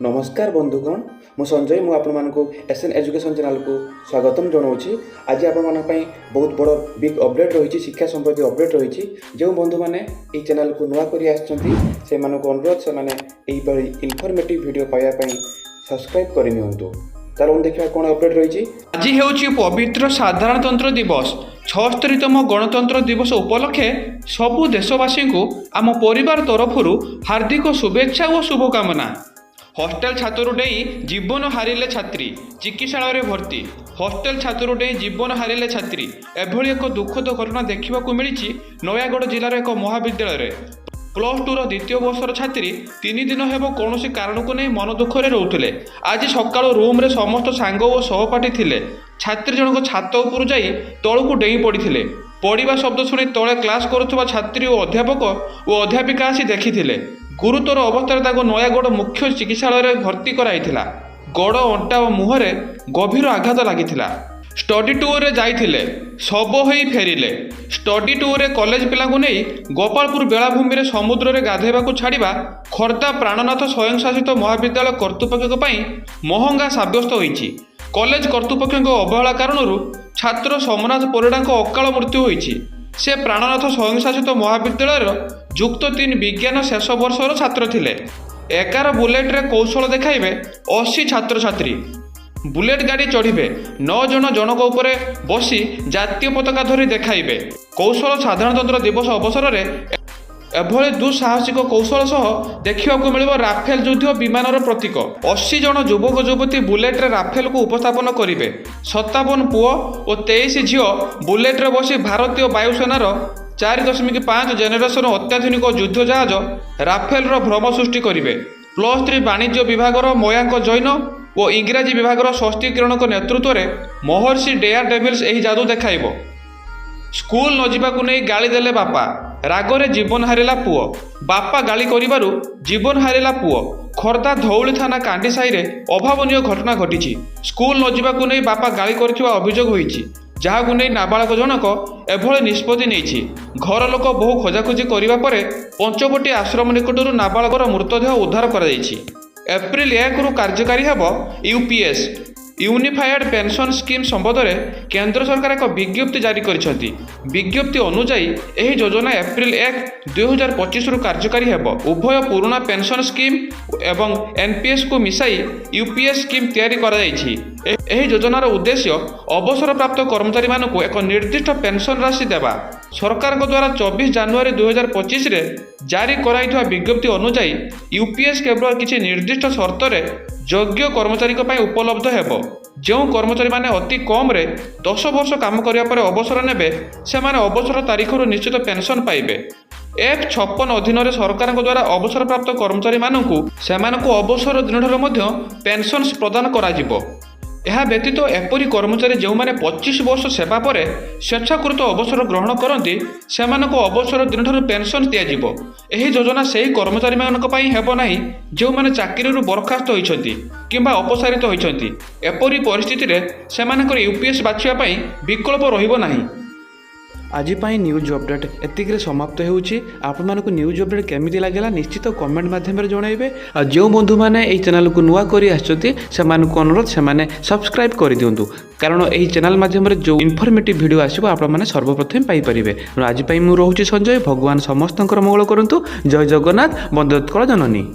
नमस्कार बंधुगण मु संजय मु आपको एसएन एजुकेशन चैनल को स्वागतम जनाऊँगी। आज आपण बहुत बड़ बिग अपडेट रही शिक्षा संबंधी अपडेट रही जो बंधु मैंने ये चैनल को नुआ कर अनुरोध से इनफॉर्मेटिव वीडियो पाइबापी सब्सक्राइब करनी। चलो देखा कौन अपडेट रही। आज हेउची पवित्र साधारणतंत्र दिवस 76तम गणतंत्र दिवस उपलक्षे सबु देशवासी को आम परिवार तरफ हार्दिक शुभेच्छा और शुभकामना। हॉस्टेल छात्रु डेई जीवन हारिले छात्री चिकित्सालय भर्ती। हॉस्टेल छात्रु डेई जीवन हारिले छात्री एभली एक दुखद घटना देखा मिली नयागढ़ जिलार एक महाविद्यालय +2 द्वितीय वर्षर छात्री 3 दिन हेब कौन कारण को नहीं मन दुखरे रोते। आज सका रूम रे समस्त सांग और सहपाठी थिले। छात्री जनक छात उपर जाई तलू डेई पड़ते। पढ़ा शब्द शुणी तले क्लास करुवा छात्री और अध्यापक और अध्यापिका आसी देखी गुरुतर अवस्था नयागढ़ मुख्य चिकित्सालय भर्ती कराइथिला। गड़ अंटा और मुहरे गभीर आघात लागिथिला। स्टडी टूर रे जाइथिले सब होई फेरिले। स्टडी टूर रे कॉलेज पिला को नहीं गोपालपुर बेलाभूमि रे समुद्र रे गाधेबा छाड़िबा खोर्धा प्राणनाथ स्वयंशासित महाविद्यालय कर्तृपक्ष पई महंगा साब्यस्त होईछि। कॉलेज कर्तृपक्ष अवहेला कारणरू छात्र सोमनाथ परिड़ा अकाल मृत्यु होईछि। से प्राणनाथ स्वयंशासित महाविद्यालय युक्त 3 विज्ञान शेष वर्षर छात्र थिले। 11 बुलेट रे कौशल देखाइबे 80 छात्र छात्री। बुलेट गाड़ी चढ़े 9 जन जनक उपरे बसी जातीय पताका धरी देखाइबे। कौशल साधारणतंत्र दिवस अवसर में एभली दुस्साहसिक कौशल सह देखा मिल राफेल युद्ध विमान प्रतीक। 80 जन युवक युवती बुलेट रे राफेल को उपस्थापन करेंगे। 57 पुओ और 23 झील बुलेट रे बसी भारतीय वायुसेनार 4.5 जेनेरेशन अत्याधुनिक युद्ध जहाज राफेल भ्रम सृष्टि करेंगे। +3 वाणिज्य विभागर मयांक जैन और इंग्राजी विभागर स्वस्ति किरण नेतृत्व में महर्षि डेयर डेविल्स यही जादू देखाइब। स्कूल न जावाक नहीं गाली देले बापा रागरे जीवन हारिला पुओ। बापा गाली करिबारु जीवन हारिला पुओ। खोर्धा धौली थाना कांडी साई रे अभावनीय घटना घटी। स्कूल न जावाक नहीं बापा गाली करथिबा अभियोग होईछि जहाकु नहीं नाबालक जनक एभली निष्पत्ति नेछि। घर लोक बहु खोजाखोजी करिबा परे पंचवटी आश्रम निकटरू नाबालकर मृतदेह उद्धार करा जायछि। एप्रिल 1 रु कार्यकारी हेब यूपीएस यूनिफाइड पेंशन स्कीम संबंध में केंद्र सरकार एक विज्ञप्ति जारी करिसेंती। विज्ञप्ति अनुसायी यह योजना एप्रिल 1, 2025 रु कार्यकारी हेब। उभय पुराना पेंशन स्कीम एवं एनपीएस को मिसाई यूपीएस स्कीम तैयारी करा जायछि। एही योजनार उद्देश्य अवसर प्राप्त कर्मचारी मानक एक निर्दिष्ट पेंशन राशि देवा। सरकार द्वारा 24 जनवरी 2025 रे जारी कराइथवा विज्ञप्ति अनुसायी यूपीएस केवल किसी निर्दिष्ट शर्त रे योग्य कर्मचारी उपलब्ध हेब। जो कर्मचारी माने अति कम रे 10 वर्ष काम करिया परे अवसर नेबे से माने अवसर तारीखरु निश्चित पेंशन पाइबे। एक्ट 56 अधीन रे सरकार द्वारा अवसर प्राप्त कर्मचारी मानकु सेमानकु अवसर दिनठारु मध्य पेंशन प्रदान करा जिवो। यह व्यतीत एपरी कर्मचारी जो मैंने 25 वर्ष सेवा पर स्वेच्छाकृत अवसर ग्रहण करती से अवसर दिन ठार पेंशन दिज्व। यह योजना से ही कर्मचारी हेब ना जो मैंने चाकरी बरखास्त होती किंबा अपसारित होती। एपरी परिस्थिति रे से यूपीएस बाछिबा विकल्प रहिबो नाही। आज न्यूज अपडेट एतिक समाप्त होउछि। आपण मानको न्यूज अपडेट केमिति लागला निश्चित कमेंट माध्यम रे जणाइबे। आ जो बंधु माने एई चैनल को नुआ करी आछथि से मानको अनुरोध से माने सब्सक्राइब करि दियंतु कारण एई चैनल माध्यम रे जो इनफॉर्मेटिव वीडियो आसीबो आपण माने सर्वप्रथम पाई परिबे। आज मु रहूछि संजय। भगवान समस्तंकर मंगल करंतु। जय जगन्नाथ। वंदे उत्कल जननी।